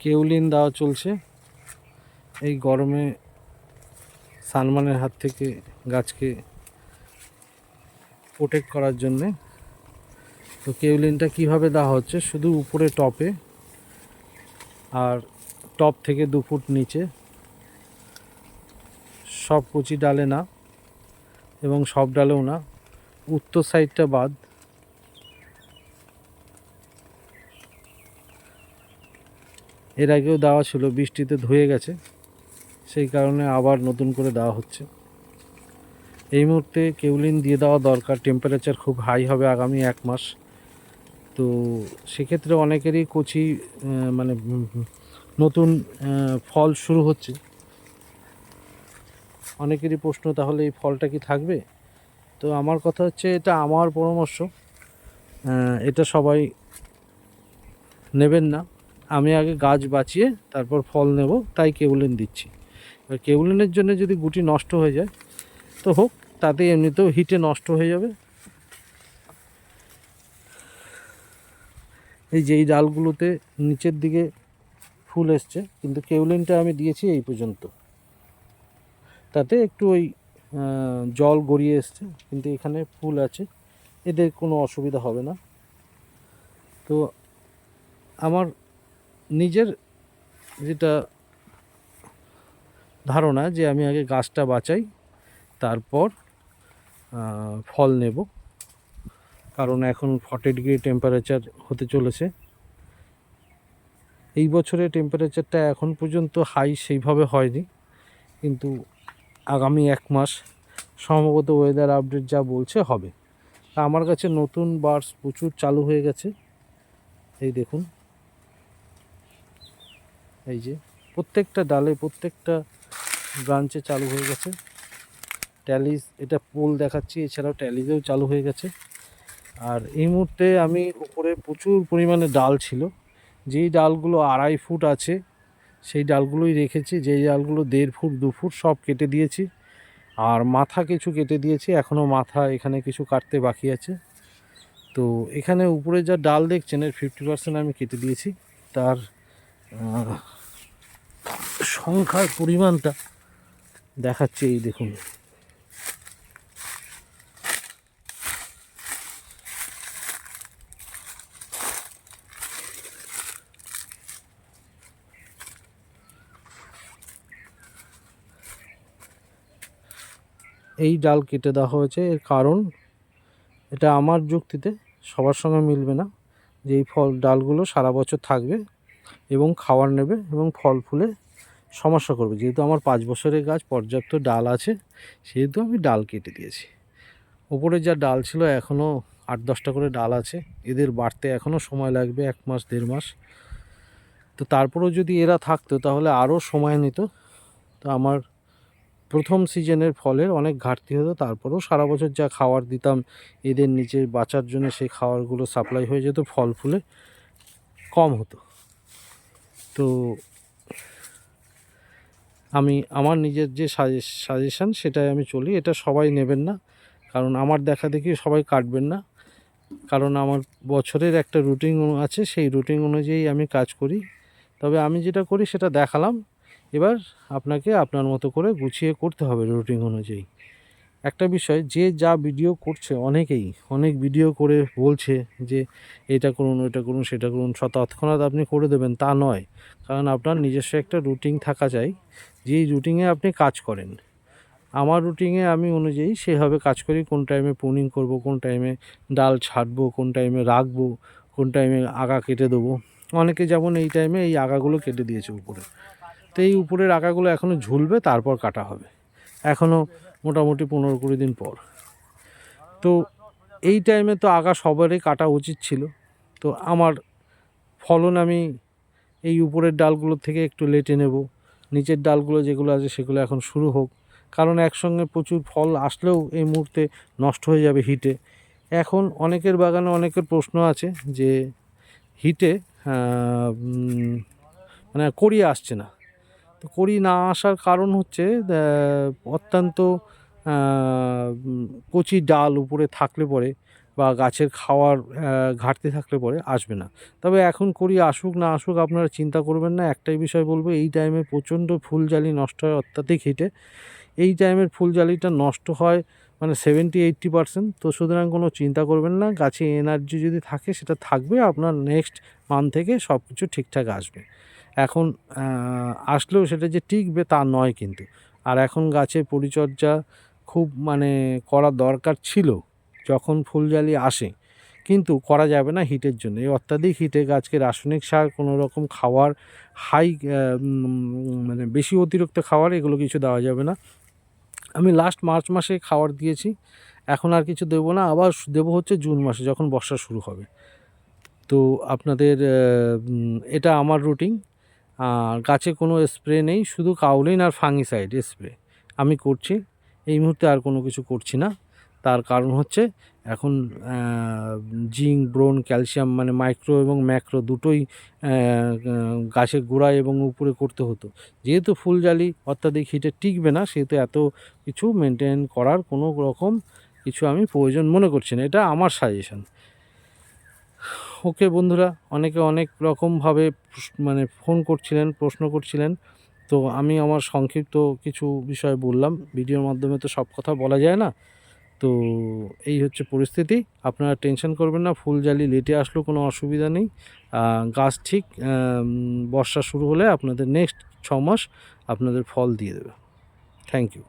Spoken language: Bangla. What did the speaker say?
কেউলিন দেওয়া চলছে এই গরমে সানমানের হাত থেকে গাছকে প্রোটেক্ট করার জন্যে। তো কেউলিনটা কিভাবে দেওয়া হচ্ছে, শুধু উপরে টপে আর টপ থেকে 2 ফুট নিচে, সব কচি ডালে না এবং সব ডালেও না, উত্তর সাইডটা বাদ। এর আগেও দেওয়া ছিল, বৃষ্টিতে ধুয়ে গেছে, সেই কারণে আবার নতুন করে দেওয়া হচ্ছে। এই মুহূর্তে কেউলিন দিয়ে দেওয়া দরকার, টেম্পারেচার খুব হাই হবে আগামী 1 মাস। তো সেক্ষেত্রে অনেকেরই কচি মানে নতুন ফল শুরু হচ্ছে, অনেকেরই প্রশ্ন তাহলে এই ফলটা কি থাকবে। তো আমার কথা হচ্ছে, এটা আমার পরামর্শ, এটা সবাই নেবেন না। আমি আগে গাছ বাঁচিয়ে তারপর ফল নেব, তাই কেউলিন দিচ্ছি। আর কেউলিনের জন্য যদি গুটি নষ্ট হয়ে যায় তো হোক, তাতে এমনিতেও হিটে নষ্ট হয়ে যাবে। এই যে এই ডালগুলোতে নিচের দিকে ফুল এসছে, কিন্তু কেউলিনটা আমি দিয়েছি এই পর্যন্ত, তাতে একটু ওই জল গড়িয়ে এসছে, কিন্তু এখানে ফুল আছে, এদের কোনো অসুবিধা হবে না। তো আমার নিজের যেটা ধারণা, যে আমি আগে গাছটা বাঁচাই, তারপর ফল নেব, কারণ এখন 40 ডিগ্রি টেম্পারেচার হতে চলেছে। এই বছরে টেম্পারেচারটা এখন পর্যন্ত হাই সেইভাবে হয়নি, কিন্তু আগামী 1 মাস সম্ভবত ওয়েদার আপডেট যা বলছে হবে। আমার কাছে নতুন বার্ডস প্রচুর চালু হয়ে গেছে, এই দেখুন, এই যে প্রত্যেকটা ডালে প্রত্যেকটা ব্রাঞ্চে চালু হয়ে গেছে। ট্যালিস, এটা পোল দেখাচ্ছি, এছাড়াও ট্যালিসেও চালু হয়ে গেছে। আর এই মুহূর্তে আমি উপরে প্রচুর পরিমাণে ডাল ছিল, যেই ডালগুলো 2.5 ফুট আছে সেই ডালগুলোই রেখেছি, যেই ডালগুলো 1.5 ফুট 2 ফুট সব কেটে দিয়েছি। আর মাথা কিছু কেটে দিয়েছি, এখনও মাথা এখানে কিছু কাটতে বাকি আছে। তো এখানে উপরে যা ডাল দেখছেন এর 50% আমি কেটে দিয়েছি। তার সংখ্যার পরিমাণটা দেখাচ্ছে, এই দেখুন। এই ডাল কেটে দেওয়া হয়েছে, এর কারণ এটা আমার যুক্তিতে সবার সঙ্গে মিলবে না, যে এই ডালগুলো সারা বছর থাকবে এবং খাবার নেবে এবং ফল ফুলে সমস্যা করবে। যেহেতু আমার 5 বছরের গাছ, পর্যাপ্ত ডাল আছে, সেহেতু আমি ডাল কেটে দিয়েছি। ওপরে যা ডাল ছিল এখনও 8-10টা করে ডাল আছে, এদের বাড়তে এখনও সময় লাগবে 1 মাস 1.5 মাস। তো তারপরেও যদি এরা থাকতো তাহলে আরও সময় নিত। তো আমার প্রথম সিজনের ফলের অনেক ঘাটতি হতো, তারপরেও সারা বছর যা খাবার দিতাম এদের নিচে বাঁচার জন্য, সেই খাবারগুলো সাপ্লাই হয়ে যেত, ফল ফুলে কম হতো। তো আমি আমার নিজের যে সাজেশান সেটাই আমি চলি, এটা সবাই নেবেন না, কারণ আমার দেখা দেখি সবাই কাটবেন না, কারণ আমার বছরের একটা রুটিন আছে, সেই রুটিন অনুযায়ী আমি কাজ করি। তবে আমি যেটা করি সেটা দেখালাম, এবার আপনাকে আপনার মতো করে গুছিয়ে করতে হবে রুটিন অনুযায়ী। একটা বিষয়, যে যা ভিডিও করছে, অনেকেই অনেক ভিডিও করে বলছে যে এটা করুন, ওটা করুন, সেটা করুন, তৎক্ষণাৎ আপনি করে দেবেন তা নয়, কারণ আপনার নিজস্ব একটা রুটিন থাকা চাই, যেই রুটিনে আপনি কাজ করেন। আমার রুটিনে আমি অনুযায়ী সেভাবে কাজ করি, কোন টাইমে প্রুনিং করব, কোন টাইমে ডাল ছাড়বো, কোন টাইমে রাখবো, কোন টাইমে আগা কেটে দেবো। অনেকে যেমন এই টাইমে এই আগাগুলো কেটে দিয়েছে উপরে, তো এই উপরের আগাগুলো এখনও ঝুলবে, তারপর কাটা হবে, এখনও মোটামুটি 15-20 দিন পর। তো এই টাইমে তো আগা সবারই কাটা উচিত ছিল। তো আমার ফলন আমি এই উপরের ডালগুলোর থেকে একটু লেটে নেব, নিচের ডালগুলো যেগুলো আছে সেগুলো এখন শুরু হোক, কারণ একসঙ্গে প্রচুর ফল আসলেও এই মুহূর্তে নষ্ট হয়ে যাবে হিটে। এখন অনেকের বাগানে অনেকের প্রশ্ন আছে যে হিটে মানে কড়ি আসছে না। তো কড়ি না আসার কারণ হচ্ছে অত্যন্ত কচি ডাল উপরে থাকলে পরে বা গাছের খাওয়ার ঘাটতি থাকলে পরে আসবে না। তবে এখন করি আসুক না আসুক আপনারা চিন্তা করবেন না। একটাই বিষয় বলবো, এই টাইমে প্রচণ্ড ফুলজালি নষ্ট হয় অত্যাধিক হিটে। এই টাইমের ফুলজালিটা নষ্ট হয় মানে 70-80%। তো সুতরাং কোনো চিন্তা করবেন না, গাছে এনার্জি যদি থাকে সেটা থাকবে, আপনার নেক্সট মান্থ থেকে সব কিছু ঠিকঠাক আসবে। এখন আসলেও সেটা যে টিকবে তা নয় কিন্তু। আর এখন গাছের পরিচর্যা খুব মানে করা দরকার ছিল যখন ফুলজালি আসে, কিন্তু করা যাবে না হিটের জন্য। এই অত্যাধিক হিটে গাছকে রাসায়নিক সার কোনো রকম খাওয়ার মানে বেশি অতিরিক্ত খাওয়ার এগুলো কিছু দেওয়া যাবে না। আমি লাস্ট মার্চ মাসে খাবার দিয়েছি, এখন আর কিছু দেবো না। আবার দেবো হচ্ছে জুন মাসে যখন বর্ষা শুরু হবে। তো আপনাদের এটা আমার রুটিন। আর গাছে কোনো স্প্রে নেই, শুধু কাউলিন আর ফাঙ্গিসাইড স্প্রে আমি করছি। এই মুহূর্তে আর কোনো কিছু করছি না। তার কারণ হচ্ছে এখন জিঙ্ক, ব্রোন, ক্যালসিয়াম মানে মাইক্রো এবং ম্যাক্রো দুটোই গাছের গোড়ায় এবং উপরে করতে হতো। যেহেতু ফুলজালি অত্যাধিক হিটে টিকবে না, সেহেতু এত কিছু মেনটেন করার কোনো রকম কিছু আমি প্রয়োজন মনে করছি না। এটা আমার সাজেশন। ওকে বন্ধুরা, অনেকে অনেক রকমভাবে মানে ফোন করছিলেন, প্রশ্ন করছিলেন। তো আমি আমার সংক্ষিপ্ত কিছু বিষয় বললাম। ভিডিওর মাধ্যমে তো সব কথা বলা যায় না। তো এই হচ্ছে পরিস্থিতি। আপনারা টেনশন করবেন না, ফুলজালি লেটে আসলেও কোনো অসুবিধা নেই। গাছ ঠিক বর্ষা শুরু হলে আপনাদের নেক্সট 6 মাস আপনাদের ফল দিয়ে দেবে। Thank you.